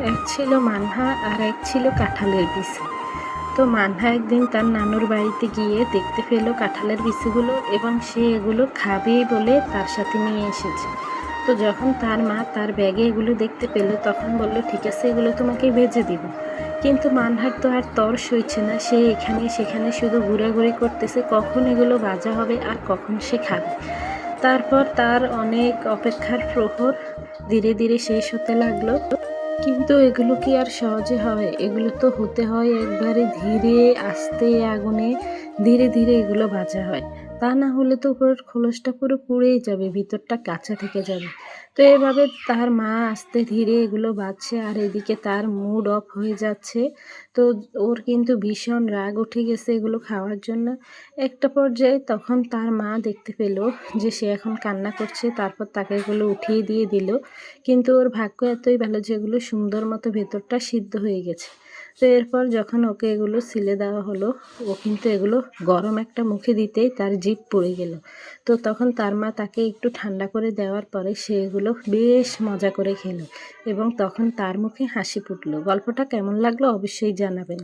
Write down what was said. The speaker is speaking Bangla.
এক ছিল মানহা আর এক ছিল কাঁঠালের বিচি। তো মানহা একদিন তার নানুর বাড়িতে গিয়ে দেখতে পেল কাঁঠালের বিচিগুলো এবং সে এগুলো খাবে বলে তার সাথে নিয়ে এসেছে। তো যখন তার মা তার ব্যাগে এগুলো দেখতে পেল তখন বলল, ঠিক আছে, এগুলো তোমাকে ভেজে দিব। কিন্তু মানহার তো আর তর সইছে না, সে এখানে সেখানে শুধু ঘোরাঘুরি করতেছে কখন এগুলো ভাজা হবে আর কখন সে খাবে। তারপর তার অনেক অপেক্ষার প্রহর ধীরে ধীরে শেষ হতে লাগলো। কিন্তু এগুলো কি আর সহজে হয়? এগুলো তো হতে হয় একবারে ধীরে আস্তে আগুনে, ধীরে ধীরে এগুলো ভাজা হয়। তা না হলে তো উপরের খোলসটা পুরো পুড়েই যাবে, ভিতরটা কাঁচা থেকে যাবে। তো এভাবে তার মা আস্তে ধীরে এগুলো ভাজছে আর এদিকে তার মুড অফ হয়ে যাচ্ছে। তো ওর কিন্তু ভীষণ রাগ উঠে গেছে এগুলো খাওয়ার জন্য। একটা পর্যায়ে তখন তার মা দেখতে পেল যে সে এখন কান্না করছে, তারপর তাকে এগুলো উঠিয়ে দিয়ে দিল। কিন্তু ওর ভাগ্য এতই ভালো যে এগুলো সুন্দর মতো ভেতরটা সিদ্ধ হয়ে গেছে। তো এরপর যখন ওকে এগুলো ছিলে দেওয়া হলো, ও কিন্তু এগুলো গরম একটা মুখে দিতেই তার জিভ পুড়ে গেল। তো তখন তার মা তাকে একটু ঠান্ডা করে দেওয়ার পরে সে এগুলো বেশ মজা করে খেলো এবং তখন তার মুখে হাসি ফুটলো। গল্পটা কেমন লাগলো অবশ্যই জানাবেন।